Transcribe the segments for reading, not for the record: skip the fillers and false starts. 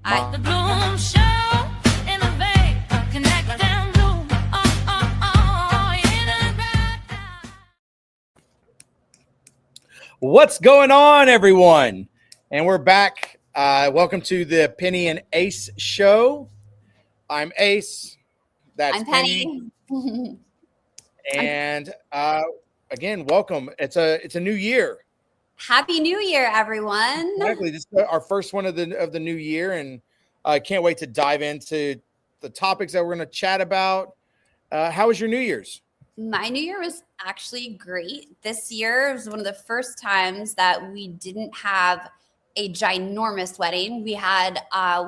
The Bloom Show, innovate, connect and bloom. What's going on, everyone? And we're back. Welcome to the Penny and Ace show. I'm Ace. That's I'm Penny. And again, welcome. It's a new year. Happy New Year, everyone. Exactly. This is our first one of the new year, and I can't wait to dive into the topics that we're going to chat about. How was your New Year's? My New Year was actually great. This year was one of the first times that we didn't have a ginormous wedding. We had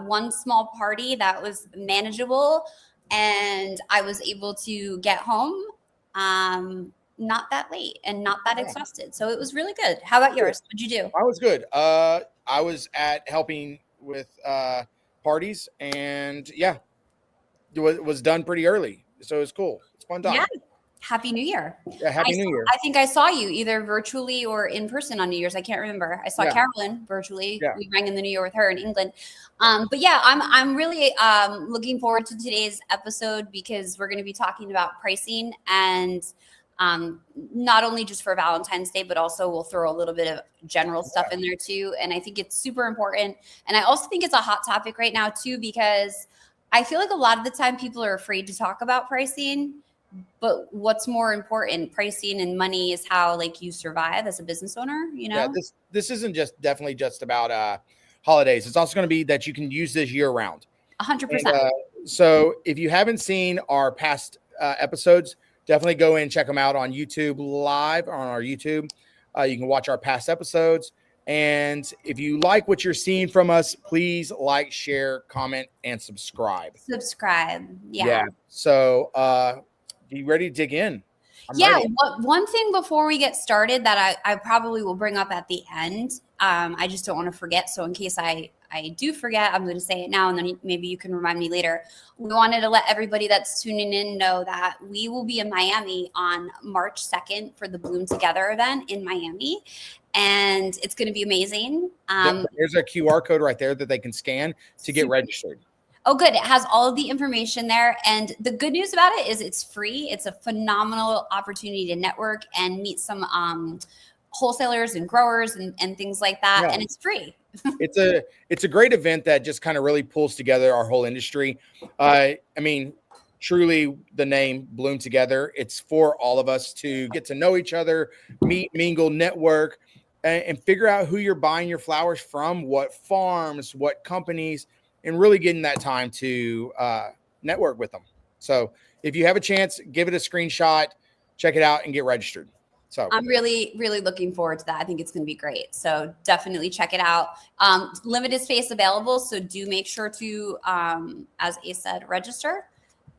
one small party that was manageable, and I was able to get home not that late and not that exhausted. So it was really good. How about yours? What'd you do? I was good. I was at helping with parties, and yeah, it was done pretty early, so it was cool. It's fun time. Yeah. Happy New Year. Yeah, Happy New Year. I think I saw you either virtually or in person on New Year's. I can't remember. I saw Carolyn virtually. Yeah. We rang in the New Year with her in England. But yeah, I'm really looking forward to today's episode because we're going to be talking about pricing, and not only just for Valentine's Day, but also we'll throw a little bit of general stuff in there too. And I think it's super important. And I also think it's a hot topic right now too, because I feel like a lot of the time people are afraid to talk about pricing. But what's more important, pricing and money, is how like you survive as a business owner, you know? Yeah, this isn't definitely just about holidays. It's also going to be that you can use this year round. 100%. So if you haven't seen our past episodes, definitely go in and check them out on YouTube live on our YouTube. You can watch our past episodes. And if you like what you're seeing from us, please like, share, comment, and subscribe. Yeah. So be ready to dig in. One thing before we get started that I probably will bring up at the end. I just don't want to forget. So in case I do forget, I'm going to say it now, and then maybe you can remind me later. We wanted to let everybody that's tuning in know that we will be in Miami on March 2nd for the Bloom Together event in Miami. And it's going to be amazing. There's a QR code right there that they can scan to get registered. Oh, good. It has all of the information there. And the good news about it is it's free. It's a phenomenal opportunity to network and meet some wholesalers and growers and things like that. Yeah. And it's free. It's a great event that just kind of really pulls together our whole industry. I mean, truly the name Bloom Together, it's for all of us to get to know each other, meet, mingle, network, and figure out who you're buying your flowers from, what farms, what companies, and really getting that time to network with them. So if you have a chance, give it a screenshot, check it out, and get registered. So I'm really, really looking forward to that. I think it's going to be great. So definitely check it out. Limited space available. So do make sure to, as Ace said, register.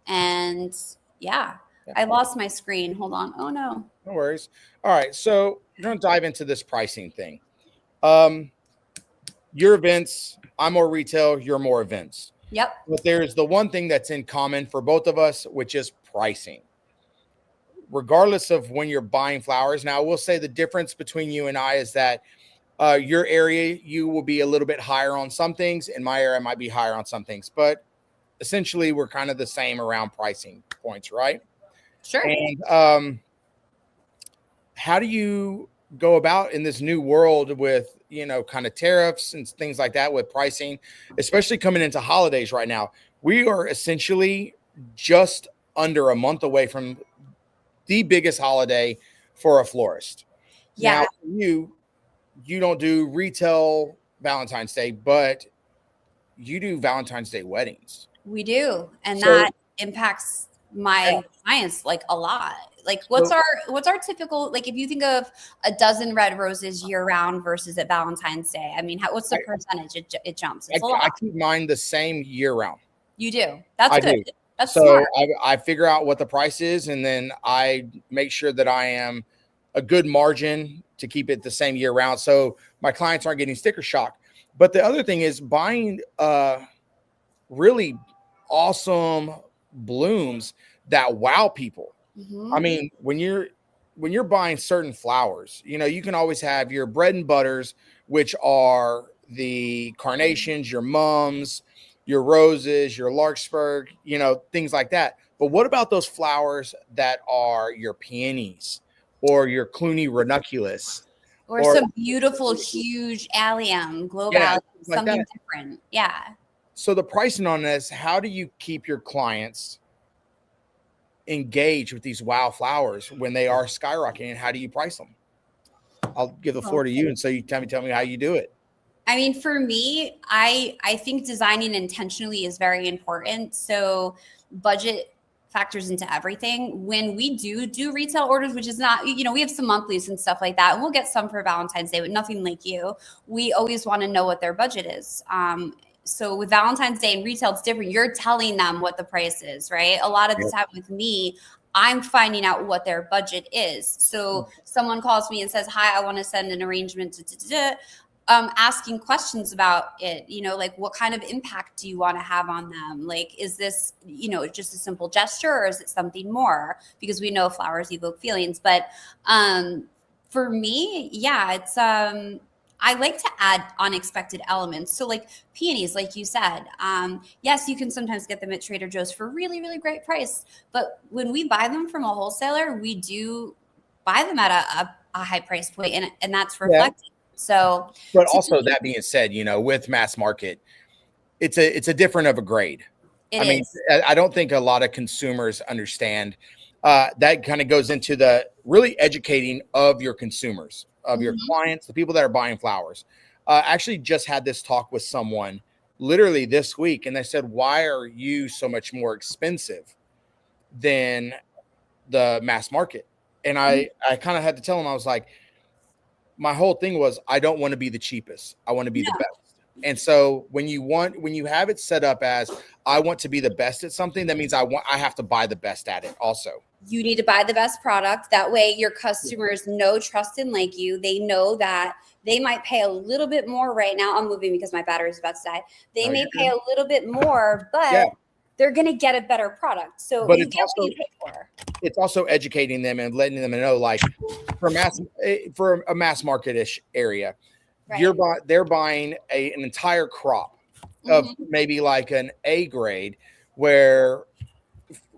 And I lost my screen. Hold on. Oh, no. No worries. All right. So we're going to dive into this pricing thing. Your events, I'm more retail, you're more events. Yep. But there's the one thing that's in common for both of us, which is pricing. Regardless of when you're buying flowers. Now, I will say the difference between you and I is that your area, you will be a little bit higher on some things. In my area, I might be higher on some things. But essentially, we're kind of the same around pricing points, right? Sure. And how do you go about in this new world with, kind of tariffs and things like that with pricing, especially coming into holidays right now? We are essentially just under a month away from the biggest holiday for a florist. Yeah. Now, you don't do retail Valentine's Day, but you do Valentine's Day weddings. We do. And that impacts my clients like a lot. Like what's our typical, like if you think of a dozen red roses year round versus at Valentine's Day, I mean, what's the percentage it jumps? It's a lot. I keep mine the same year round. You do. That's good. Do. That's so smart. I figure out what the price is, and then I make sure that I am a good margin to keep it the same year round. So my clients aren't getting sticker shock. But the other thing is buying really awesome blooms that wow people. Mm-hmm. I mean, when you're buying certain flowers, you can always have your bread and butters, which are the carnations, your mums, your roses, your larkspur, things like that. But what about those flowers that are your peonies or your Cluny ranunculus? Or some beautiful, huge allium, globe allium, like something that. different. Yeah. So the pricing on this, how do you keep your clients engaged with these wow flowers when they are skyrocketing? How do you price them? I'll give the floor to you, and so you tell me how you do it. I mean, for me, I think designing intentionally is very important. So budget factors into everything. When we do retail orders, which is not, we have some monthlies and stuff like that, and we'll get some for Valentine's Day, but nothing like you. We always want to know what their budget is. So with Valentine's Day and retail, it's different. You're telling them what the price is, right? A lot of the time with me, I'm finding out what their budget is. So someone calls me and says, hi, I want to send an arrangement to asking questions about it, like what kind of impact do you want to have on them? Like, is this, just a simple gesture, or is it something more? Because we know flowers evoke feelings. But for me, it's I like to add unexpected elements. So like peonies, like you said, yes, you can sometimes get them at Trader Joe's for really, really great price. But when we buy them from a wholesaler, we do buy them at a high price point, and that's reflected. Yeah. So, but also that being said, with mass market, it's a different of a grade. I don't think a lot of consumers understand that. Kind of goes into the really educating of your consumers, of your clients, the people that are buying flowers. Actually just had this talk with someone literally this week, and they said, why are you so much more expensive than the mass market? And I kind of had to tell them, I was like, my whole thing was, I don't want to be the cheapest. I want to be the best. And so when you have it set up as, I want to be the best at something, that means I have to buy the best at it also. You need to buy the best product. That way your customers know, trust, and like you. They know that they might pay a little bit more right now. I'm moving because my battery is about to die. They may pay a little bit more, but they're going to get a better product. So but you get what you pay for. It's also educating them and letting them know, like, for a mass market-ish area, they're buying an entire crop of maybe like an A grade, where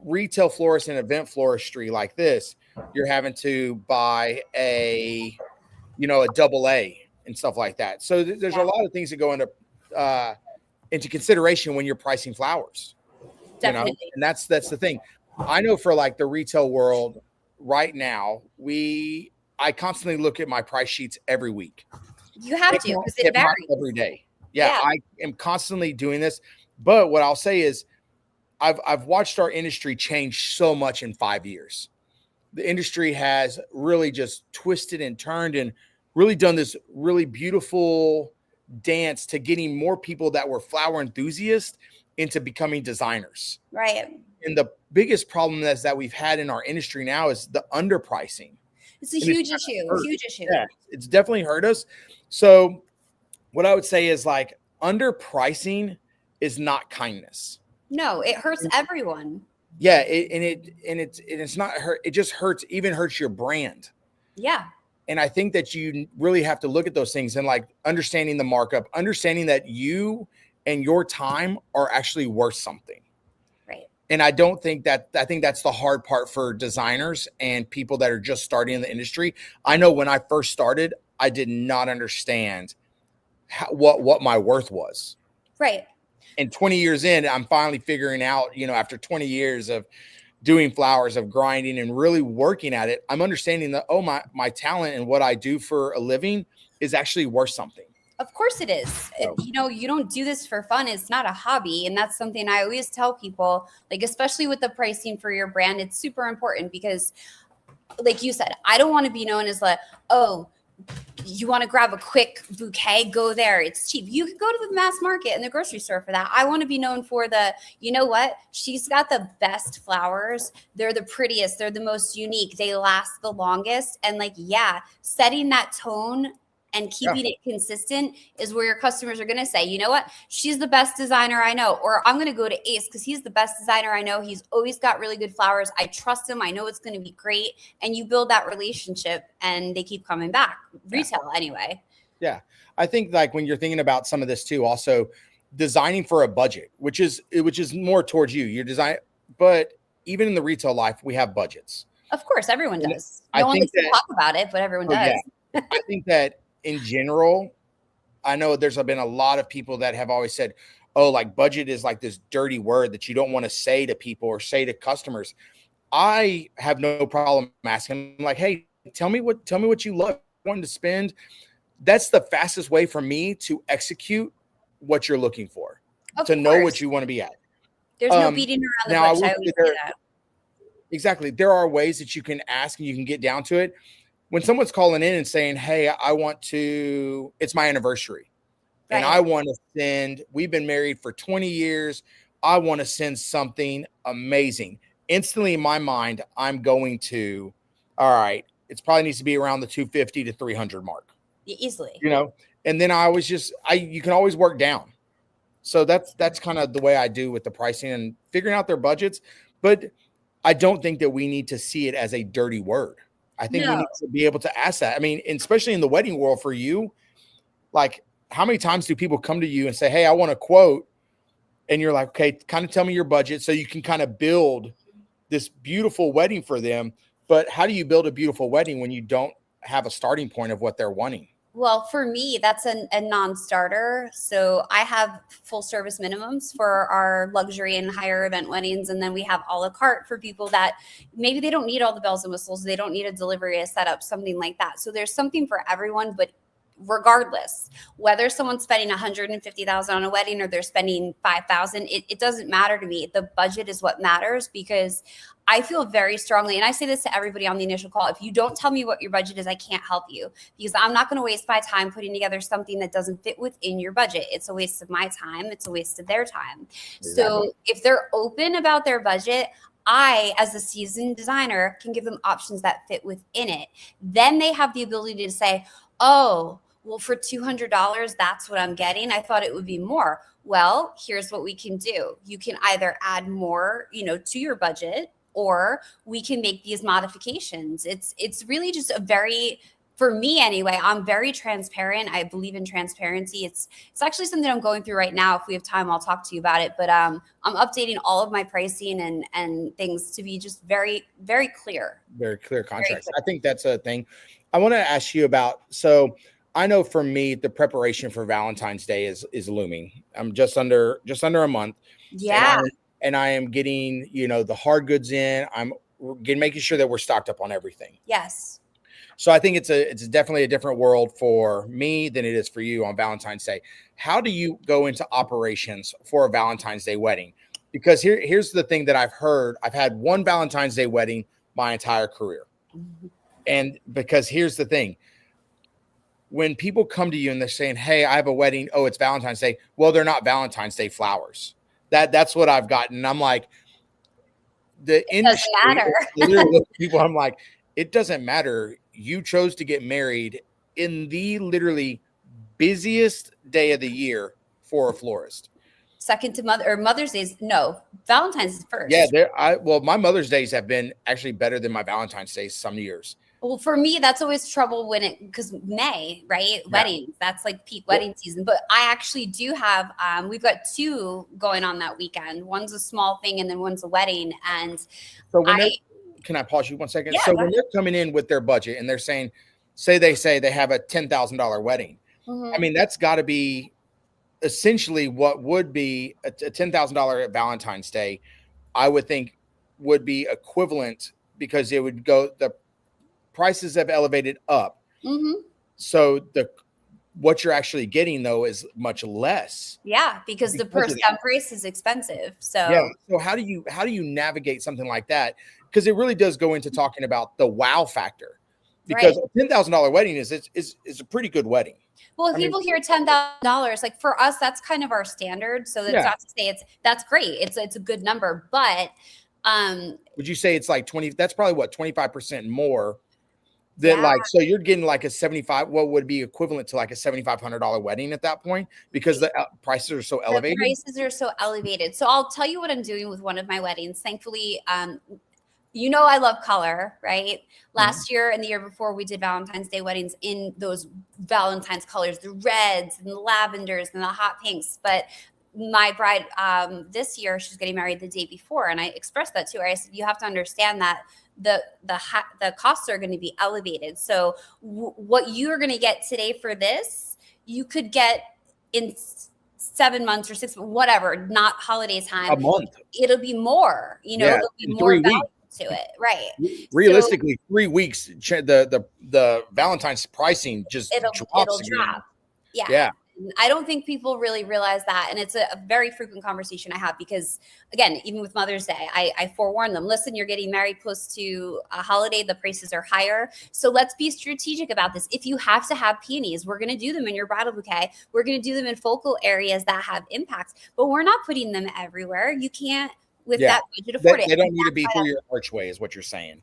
retail florists and event floristry like this, you're having to buy a double A and stuff like that. So there's a lot of things that go into consideration when you're pricing flowers. Definitely. And that's the thing. I know for like the retail world right now, I constantly look at my price sheets every week. You have to, because it varies every day. Yeah, I am constantly doing this. But what I'll say is, I've watched our industry change so much in 5 years. The industry has really just twisted and turned and really done this really beautiful dance to getting more people that were flower enthusiasts into becoming designers. Right. And the biggest problem that we've had in our industry now is the underpricing. It's a huge issue. Yeah, it's definitely hurt us. So what I would say is, like, underpricing is not kindness. No, it hurts everyone. Yeah, it's not hurt. It just hurts your brand. Yeah. And I think that you really have to look at those things and, like, understanding the markup, understanding that you and your time are actually worth something. Right. And I think that's the hard part for designers and people that are just starting in the industry. I know when I first started, I did not understand what my worth was. Right. And 20 years in, I'm finally figuring out, after 20 years of doing flowers, of grinding and really working at it, I'm understanding that, my talent and what I do for a living is actually worth something. Of course it is. You don't do this for fun. It's not a hobby. And that's something I always tell people, like, especially with the pricing for your brand, it's super important because, like you said, I don't want to be known as like, oh, you want to grab a quick bouquet, go there. It's cheap. You can go to the mass market and the grocery store for that. I want to be known for she's got the best flowers. They're the prettiest. They're the most unique. They last the longest. And setting that tone and keeping it consistent is where your customers are going to say, you know what? She's the best designer I know. Or I'm going to go to Ace because he's the best designer I know. He's always got really good flowers. I trust him. I know it's going to be great. And you build that relationship and they keep coming back. Retail anyway. Yeah. I think like when you're thinking about some of this too, also designing for a budget, which is more towards you. Your design, but even in the retail life, we have budgets. Of course, everyone And does. I No one think likes to that talk about it, but everyone oh yeah. does. I think that in general, I know there's been a lot of people that have always said, oh, like budget is like this dirty word that you don't want to say to people or say to customers. I have no problem asking like, hey, tell me what you love wanting to spend. That's the fastest way for me to execute what you're looking for, Of to know what course. you want to be at. There's no beating around the Now I bush. will I say always say there that. exactly there are ways that you can ask and you can get down to it. When someone's calling in and saying, hey, it's my anniversary and I Right. want to send, we've been married for 20 years. I want to send something amazing. Instantly in my mind, I'm going to, all right, it probably needs to be around the 250 to 300 mark, Easily. and then you can always work down. So that's kind of the way I do with the pricing and figuring out their budgets. But I don't think that we need to see it as a dirty word. I think we No. need to be able to ask that. I mean, especially in the wedding world for you, like how many times do people come to you and say, hey, I want a quote? And you're like, okay, kind of tell me your budget so you can kind of build this beautiful wedding for them. But how do you build a beautiful wedding when you don't have a starting point of what they're wanting? Well, for me, that's a non-starter. So I have full service minimums for our luxury and higher event weddings. And then we have a la carte for people that maybe they don't need all the bells and whistles. They don't need a delivery, a setup, something like that. So there's something for everyone, but regardless, whether someone's spending 150,000 on a wedding or they're spending 5,000, it doesn't matter to me. The budget is what matters because I feel very strongly, and I say this to everybody on the initial call, if you don't tell me what your budget is, I can't help you because I'm not going to waste my time putting together something that doesn't fit within your budget. It's a waste of my time. It's a waste of their time. Exactly. So if they're open about their budget, I, as a seasoned designer, can give them options that fit within it. Then they have the ability to say, oh, well, for $200, that's what I'm getting. I thought it would be more. Well, here's what we can do. You can either add more, to your budget, or we can make these modifications. It's really just for me anyway, I'm very transparent. I believe in transparency. It's actually something I'm going through right now. If we have time, I'll talk to you about it. But I'm updating all of my pricing and things to be just very, very clear. Very clear contracts. I think that's a thing. I want to ask you about, so I know for me, the preparation for Valentine's Day is looming. I'm just under a month. Yeah. And I am getting, the hard goods in. I'm making sure that we're stocked up on everything. Yes. So I think it's definitely a different world for me than it is for you on Valentine's Day. How do you go into operations for a Valentine's Day wedding? Because here's the thing that I've heard. I've had one Valentine's Day wedding my entire career. Mm-hmm. And because here's the thing. When people come to you and they're saying, hey, I have a wedding. Oh, it's Valentine's Day. Well, they're not Valentine's Day flowers. That's what I've gotten. I'm like, the industry, doesn't matter. people, I'm like, it doesn't matter. You chose to get married in the literally busiest day of the year for a florist. Second to Mother's Day. No, Valentine's is first. Yeah, my Mother's Days have been actually better than my Valentine's Days some years. Well, for me, that's always trouble because May, right? Yeah. Weddings, that's like peak wedding season. But I actually do have, we've got two going on that weekend. One's a small thing and then one's a wedding. And so can I pause you 1 second? Yeah, so when they're coming in with their budget and they're saying, say they have a $10,000 wedding. Mm-hmm. I mean, that's got to be essentially what would be a $10,000 at Valentine's Day, I would think would be equivalent because it would go, the prices have elevated up. Mm-hmm. So what you're actually getting though is much less. Yeah, because the per stem price is expensive. So yeah. So how do you navigate something like that? Because it really does go into talking about the wow factor. Because a $10,000 wedding is a pretty good wedding. Well, if people hear $10,000, like for us, that's kind of our standard. So that's not to say that's great. It's a good number, but would you say it's like 20? That's probably what 25% more. That so you're getting like a 75. What would be equivalent to like a $7,500 wedding at that point because the prices are so elevated. The prices are so elevated. So I'll tell you what I'm doing with one of my weddings. Thankfully, I love color, right? Last year and the year before, we did Valentine's Day weddings in those Valentine's colors, the reds and the lavenders and the hot pinks. But my bride this year, she's getting married the day before, and I expressed that to her. I said, you have to understand that the costs are going to be elevated. So what you are going to get today for this, you could get in 7 months or 6, whatever, not holiday time. A month. It'll be more, it'll be in more 3 value weeks. to it, right? Realistically, 3 weeks, the Valentine's pricing just drops again. Drop. Yeah. Yeah. I don't think people really realize that. And it's a very frequent conversation I have because, again, even with Mother's Day, I forewarn them, listen, you're getting married close to a holiday. The prices are higher. So let's be strategic about this. If you have to have peonies, we're going to do them in your bridal bouquet. We're going to do them in focal areas that have impacts, but we're not putting them everywhere. You can't, with that budget, afford it. They don't need to be through your archway is what you're saying.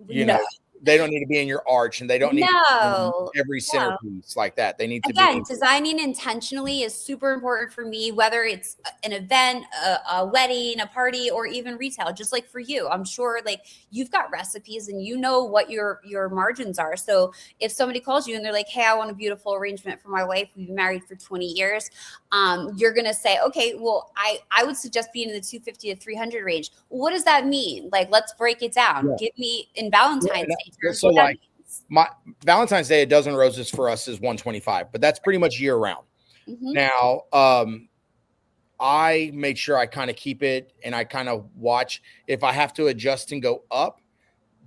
You know, they don't need to be in your arch, and they don't need to be every centerpiece like that. They need to be. Designing intentionally is super important for me, whether it's an event, a wedding, a party, or even retail. Just like for you, I'm sure like you've got recipes and you know what your margins are. So if somebody calls you and they're like, hey, I want a beautiful arrangement for my wife, we've been married for 20 years, you're going to say, okay, well, I would suggest being in the 250 to 300 range. What does that mean? Like, let's break it down. Yeah. Give me in Valentine's Day. So like my Valentine's Day, a dozen roses for us is 125, but that's pretty much year round. Now, I made sure I kind of keep it and I kind of watch if I have to adjust and go up,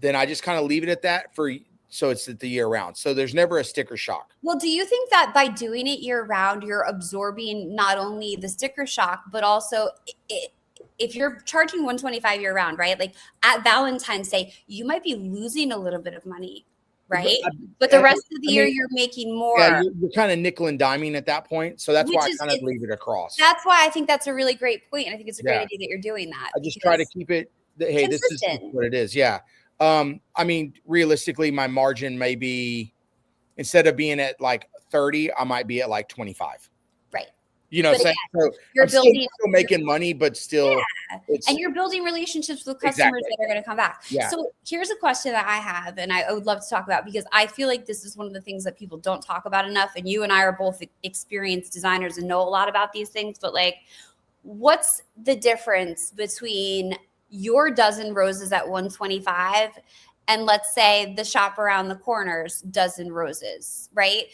then I just kind of leave it at that so it's at the year round. So there's never a sticker shock. Well, do you think that by doing it year round, you're absorbing not only the sticker shock, but also if you're charging 125 year round, right? Like at Valentine's Day, you might be losing a little bit of money, right? But the rest of the year, you're making more. Yeah, you're kind of nickel and diming at that point. So that's why I kind of leave it across. That's why I think that's a really great point. I think it's a great idea that you're doing that. I just try to keep it. Hey, this is what it is. Yeah. I mean, realistically, my margin may be, instead of being at like 30, I might be at like 25. Right. You know, so you're still making money, but still, and you're building relationships with customers that are going to come back. Yeah. So here's a question that I have, and I would love to talk about because I feel like this is one of the things that people don't talk about enough. And you and I are both experienced designers and know a lot about these things. But like, what's the difference between your dozen roses at 125 and let's say the shop around the corner's dozen roses, right?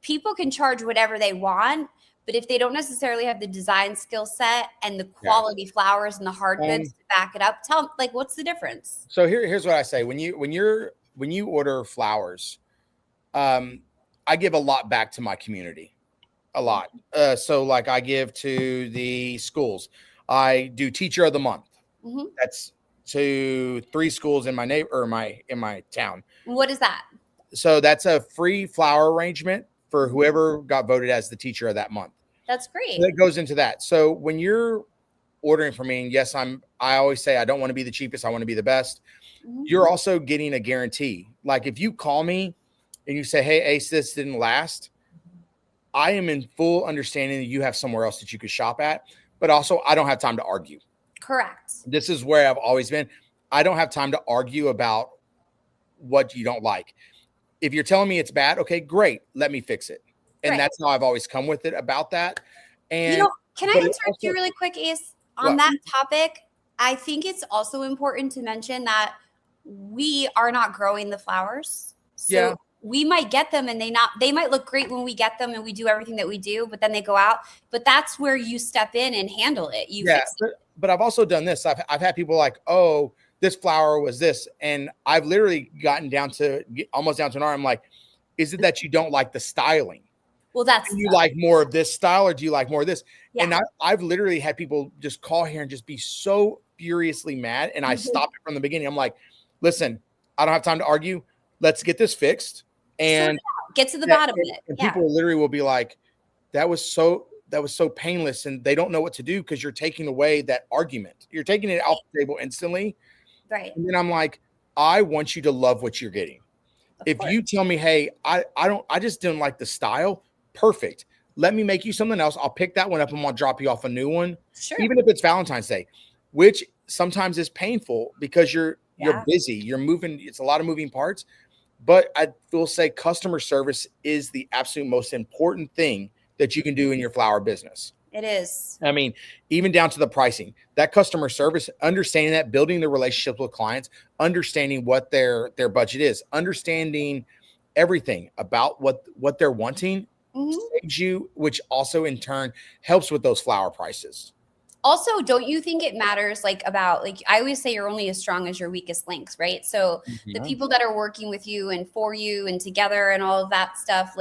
People can charge whatever they want. But if they don't necessarily have the design skill set and the quality flowers and the hard goods to back it up, tell them, like, what's the difference? So here's what I say. When you order flowers, I give a lot back to my community, a lot. So like I give to the schools. I do Teacher of the Month. That's to 3 schools in my in my town. What is that? So that's a free flower arrangement for whoever got voted as the teacher of that month. That's great. So that goes into that. So when you're ordering from me, and yes, I always say I don't want to be the cheapest. I want to be the best. You're also getting a guarantee. Like if you call me and you say, hey, Ace, this didn't last, I am in full understanding that you have somewhere else that you could shop at, but also I don't have time to argue. Correct. This is where I've always been. I don't have time to argue about what you don't like. If you're telling me it's bad, okay, great. Let me fix it. And that's how I've always come with it about that. And can I interrupt you really quick, Ace, on that topic? I think it's also important to mention that we are not growing the flowers. So we might get them and they might look great when we get them and we do everything that we do, but then they go out. But that's where you step in and handle it. Fix it. But I've also done this. I've had people like, oh, this flower was this. And I've literally gotten almost down to an arm. I'm like, is it that you don't like the styling? Well, do you like more of this style or do you like more of this? Yeah. And I've literally had people just call here and just be so furiously mad. And I stopped it from the beginning. I'm like, listen, I don't have time to argue. Let's get this fixed and get to the bottom of it. And people literally will be like, that was so painless. And they don't know what to do because you're taking away that argument. You're taking it off the table instantly. Right. And then I'm like, I want you to love what you're getting. If you tell me, hey, I just didn't like the style. Perfect. Let me make you something else. I'll pick that one up and I'll drop you off a new one. Sure. Even if it's Valentine's Day, which sometimes is painful because You're busy. You're moving. It's a lot of moving parts. But I will say customer service is the absolute most important thing that you can do in your flower business. It is. I mean, even down to the pricing, that customer service, understanding that, building the relationship with clients, understanding what their budget is, understanding everything about what they're wanting saves you, which also in turn helps with those flower prices. Also, don't you think it matters about I always say you're only as strong as your weakest links, right? So the people that are working with you and for you and together and all of that stuff,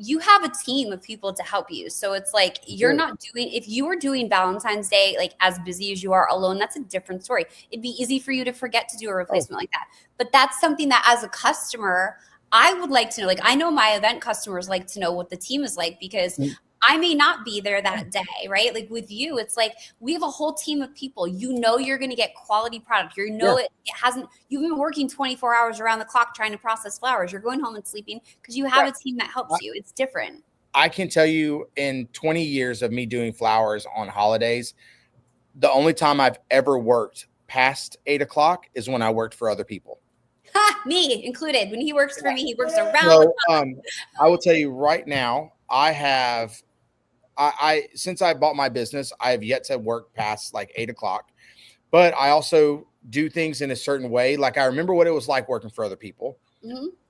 you have a team of people to help you. So it's you're not doing, if you were doing Valentine's Day, as busy as you are alone, that's a different story. It'd be easy for you to forget to do a replacement like that. But that's something that as a customer, I would like to know. I know my event customers like to know what the team is like, because I may not be there that day, right? With you, it's we have a whole team of people. You're going to get quality product. It hasn't, you've been working 24 hours around the clock trying to process flowers. You're going home and sleeping because you have a team that helps you. It's different. I can tell you, in 20 years of me doing flowers on holidays, the only time I've ever worked past 8 o'clock is when I worked for other people. Me included. When he works for me, he works around So, the clock. I will tell you right now, I since I bought my business, I have yet to work past 8 o'clock, but I also do things in a certain way. I remember what it was like working for other people.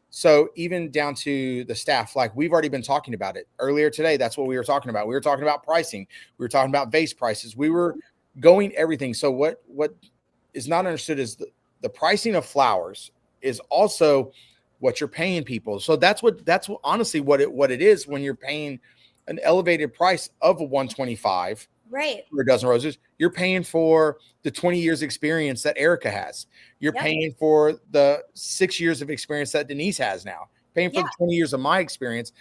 So even down to the staff, we've already been talking about it earlier today. That's what we were talking about. We were talking about pricing. We were talking about vase prices. We were going everything. So what is not understood is the pricing of flowers is also what you're paying people. So that's honestly what it is when you're paying an elevated price of a 125 right for a dozen roses. You're paying for the 20 years experience that Erica has. You're paying for the 6 years of experience that Denise has now, paying for the 20 years of my experience,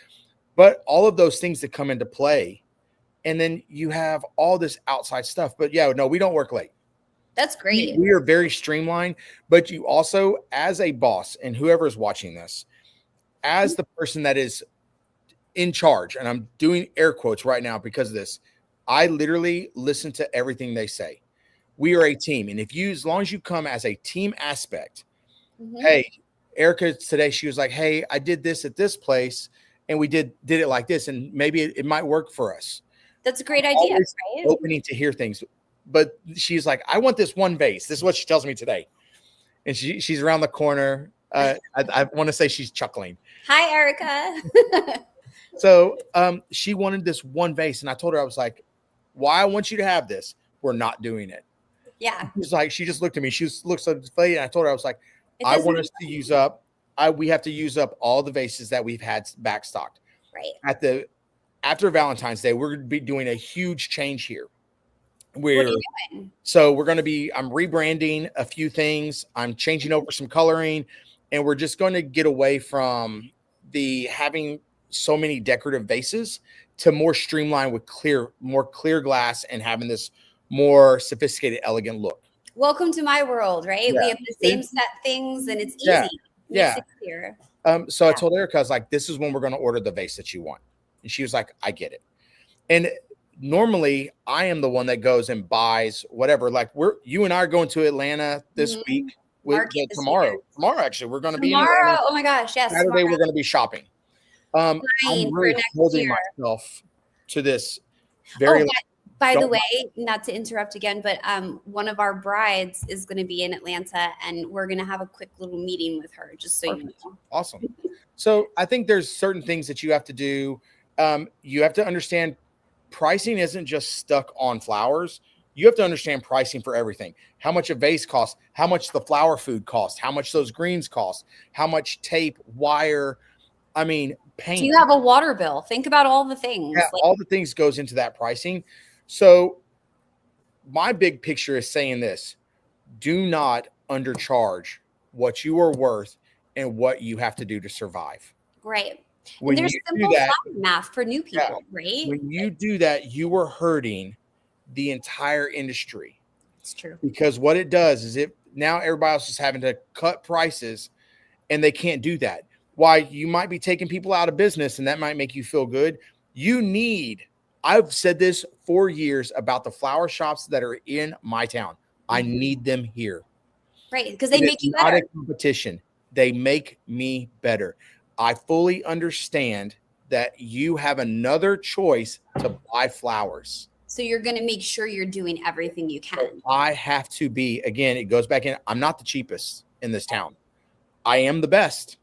but all of those things that come into play. And then you have all this outside stuff, but no, we don't work late. That's great. We are very streamlined, but you also, as a boss and whoever is watching this, as the person that is in charge, and I'm doing air quotes right now because of this, I literally listen to everything they say. We are a team. And as long as you come as a team aspect, hey, Erica today, she was like, hey, I did this at this place and we did it like this. And maybe it might work for us. That's a great idea, right? Opening to hear things. But she's like, I want this one vase. This is what she tells me today. And she's around the corner. I want to say she's chuckling. Hi, Erica. So she wanted this one vase. And I told her, I was like, why I want you to have this, we're not doing it. Yeah. She's like, she just looked at me. She looked so deflated. And I told her, I was like, I want us to use up. We have to use up all the vases that we've had backstocked. Right. After Valentine's Day, we're going to be doing a huge change here. What are you doing? So I'm rebranding a few things. I'm changing over some coloring, and we're just going to get away from having so many decorative vases to more streamlined with more clear glass and having this more sophisticated, elegant look. Welcome to my world, right? Yeah. We have the same set things and it's easy. Yeah. So I told Erica, I was like, this is when we're going to order the vase that you want. And she was like, I get it. And normally I am the one that goes and buys whatever. You and I are going to Atlanta this week. Tomorrow, actually, we're going to be in Atlanta. Oh my gosh. Yes. Saturday, we're going to be shopping. I'm really holding myself to this very. By the way, not to interrupt again, but one of our brides is going to be in Atlanta, and we're going to have a quick little meeting with her, just so you know. Awesome. So I think there's certain things that you have to do. You have to understand pricing isn't just stuck on flowers. You have to understand pricing for everything. How much a vase costs, how much the flower food costs, how much those greens cost, how much tape, wire, paint. Do you have a water bill? Think about all the things. Yeah, all the things goes into that pricing. So my big picture is saying this: do not undercharge what you are worth and what you have to do to survive. Right. When there's you simple do that, math for new people, right? When you do that, you are hurting the entire industry. It's true. Because what it does is now everybody else is having to cut prices, and they can't do that. Why? You might be taking people out of business, and that might make you feel good. I've said this for years about the flower shops that are in my town. I need them here. Right. Because they It is make you not better. a competition. They make me better. I fully understand that you have another choice to buy flowers. So you're going to make sure you're doing everything you So can. I have to be, again, it goes back in. I'm not the cheapest in this town. I am the best.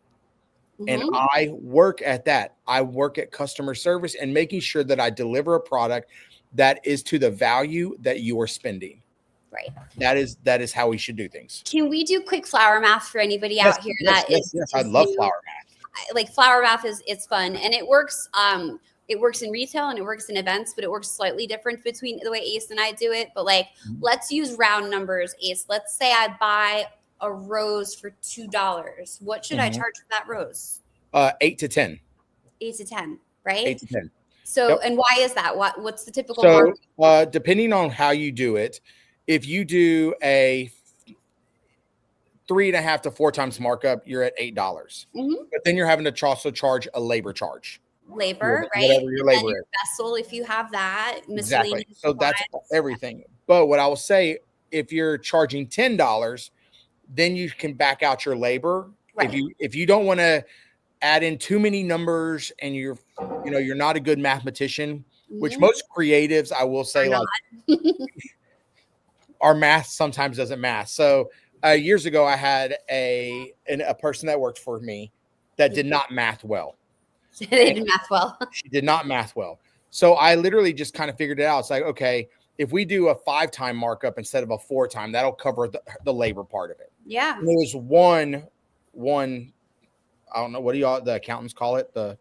And Mhm. I work at that. I work at customer service and making sure that I deliver a product that is to the value that you are spending. Right. That is how we should do things. Can we do quick flower math for anybody Yes, out here yes, that yes, yes. I is love new? flower math. Like flower math is it's fun and it works. It works in retail and it works in events, but it works slightly different between the way Ace and I do it. But like, let's use round numbers, Ace. Let's say I buy a rose for $2. What should I charge for that rose? 8 to 10. 8 to 10, right? 8 to 10. So, Yep. and why is that? What's the typical So, market? depending on how you do it, if you do a 3.5 to 4 times markup, you're at $8. Mhm. But then you're having to also charge a labor charge. Labor, right? Whatever your And then labor your is. vessel, if you have that, Exactly. miscellaneous So that's supplies. everything. But what I will say, if you're charging $10, then you can back out your labor. Right. If you don't want to add in too many numbers and you're not a good mathematician, which Mhm. most creatives, I will say, Are like our math sometimes doesn't math. So years ago, I had a person that worked for me that did not math well. They did math well. She did not math well. So I literally just kind of figured it out. It's like, okay, if we do a 5-time markup instead of a 4-time, that'll cover the labor part of it. Yeah. And there was one, I don't know, what do y'all, the accountants call it? The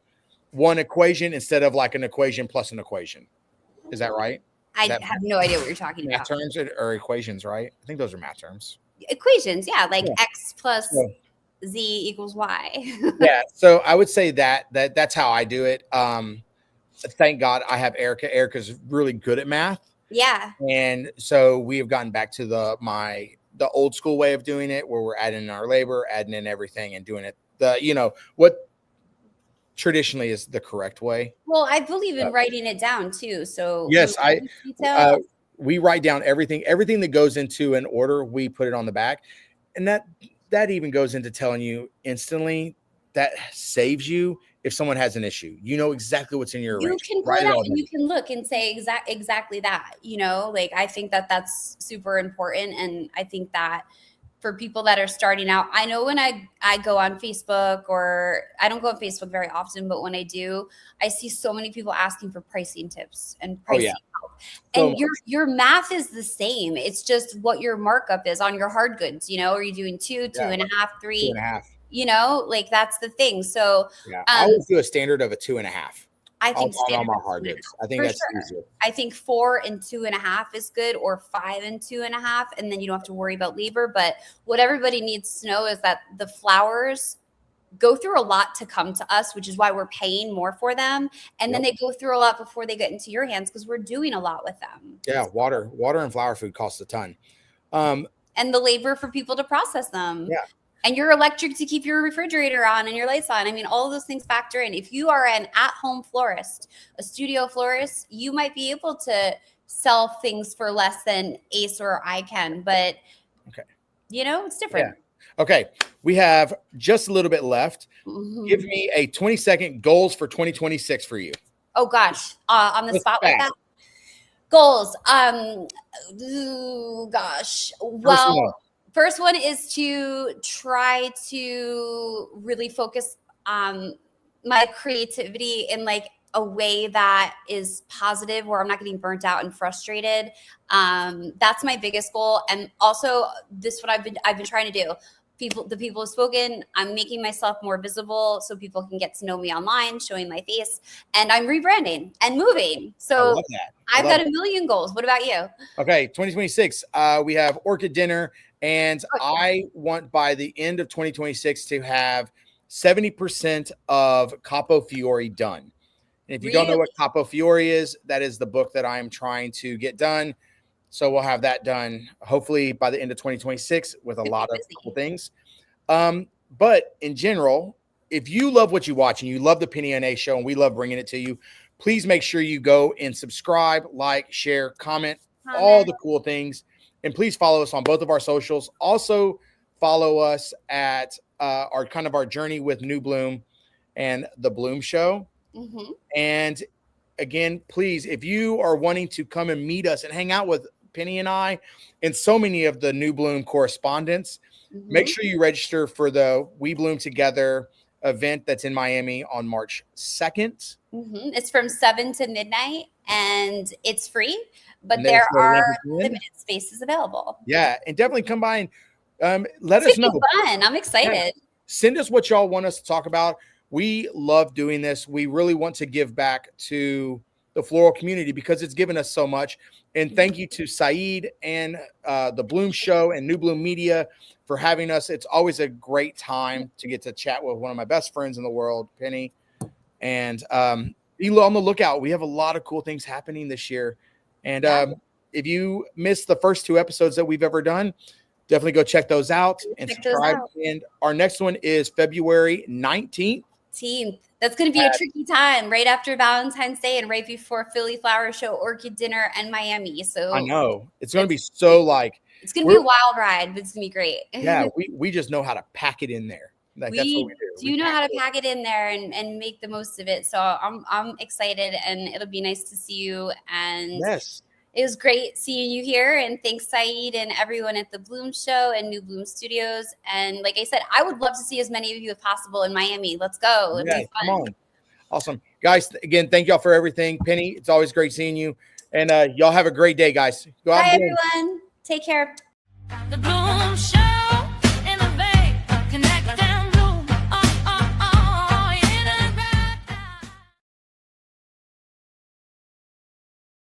one equation instead of like an equation plus an equation. Is that right? I That have no idea what you're talking math about. terms or equations, right? I think those are math terms. Equations, yeah, like Yeah. x plus Yeah. z equals y. Yeah. So I would say that's how I do it. Thank God I have Erica. Erica's really good at math. Yeah. And so we have gotten back to the old school way of doing it, where we're adding in our labor, adding in everything, and doing it what traditionally is the correct way. Well, I believe in writing it down too. So Yes, detail. we write down everything that goes into an order. We put it on the back, and that even goes into telling you instantly. That saves you if someone has an issue. You know exactly what's in your You arrangement. can pull Write it it out all and down. you can look and say exactly that, like I think that's super important. And I think that for people that are starting out, I know when I go on Facebook, or I don't go on Facebook very often, but when I do, I see so many people asking for pricing tips and pricing help. So And your math is the same. It's just what your markup is on your hard goods. Are you doing 2.5, 3? 2.5. Like that's the thing. So Yeah, I always do a standard of a 2.5. I think on all standard my is hard 2.5, goods. I think for that's sure. easier. I think 4 and 2.5 is good, or 5 and 2.5, and then you don't have to worry about labor. But what everybody needs to know is that the flowers go through a lot to come to us, which is why we're paying more for them. And then they go through a lot before they get into your hands because we're doing a lot with them. Yeah, water and flower food costs a ton. And the labor for people to process them. Yeah. And your electric to keep your refrigerator on and your lights on. I mean, all of those things factor in. If you are an at-home florist, a studio florist, you might be able to sell things for less than Ace or I can, but it's different. Yeah. Okay, we have just a little bit left. Mm-hmm. Give me a 20-second goals for 2026 for you. Oh gosh, on the Just spot like fast. that. Goals. Gosh. Well, first one is to try to really focus on my creativity in like a way that is positive, where I'm not getting burnt out and frustrated. That's my biggest goal. And also this what I've been trying to do. The people have spoken. I'm making myself more visible so people can get to know me online, showing my face, and I'm rebranding and moving. So I've got a million goals. What about you? Okay, 2026. We have Orchid Dinner, and I want by the end of 2026 to have 70% of Capo Fiore done. And if you don't know what Capo Fiore is, that is the book that I am trying to get done. So we'll have that done hopefully by the end of 2026 with a lot of cool things. But in general, if you love what you watch and you love the Pennylyn show and we love bringing it to you, please make sure you go and subscribe, like, share, comment, all the cool things. And please follow us on both of our socials. Also, follow us at our journey with New Bloom and the Bloom Show. Mm-hmm. And again, please, if you are wanting to come and meet us and hang out with Penny and I and so many of the New Bloom correspondents, make sure you register for the We Bloom Together event that's in Miami on March 2nd. It's from 7 to midnight and it's free, but And there there's no are link again. limited spaces available. Yeah, and definitely come by and let It's us gonna know. be fun. I'm excited. Yeah. Send us what y'all want us to talk about. We love doing this. We really want to give back to the floral community because it's given us so much. And thank you to Saeed and the Bloom Show and New Bloom Media for having us. It's always a great time to get to chat with one of my best friends in the world, Penny. And be on the lookout. We have a lot of cool things happening this year. And if you missed the first 2 episodes that we've ever done, definitely go check those out and subscribe. And our next one is February 19th. That's going to be a tricky time right after Valentine's Day and right before Philly Flower Show, Orchid Dinner, and Miami. So I know it's going to be so like it's going to be a wild ride, but it's going to be great. Yeah, we just know how to pack it in there. Like that's what we do. You know how to pack it in there and make the most of it. So I'm excited, and it'll be nice to see you. And yes, it was great seeing you here. And thanks, Saeed, and everyone at the Bloom Show and New Bloom Studios. And like I said, I would love to see as many of you as possible in Miami. Let's go. It'll be fun. Come on. Awesome. Guys, again, thank y'all for everything. Penny, it's always great seeing you. And y'all have a great day, guys. Bye, everyone. Take care. The Bloom Show.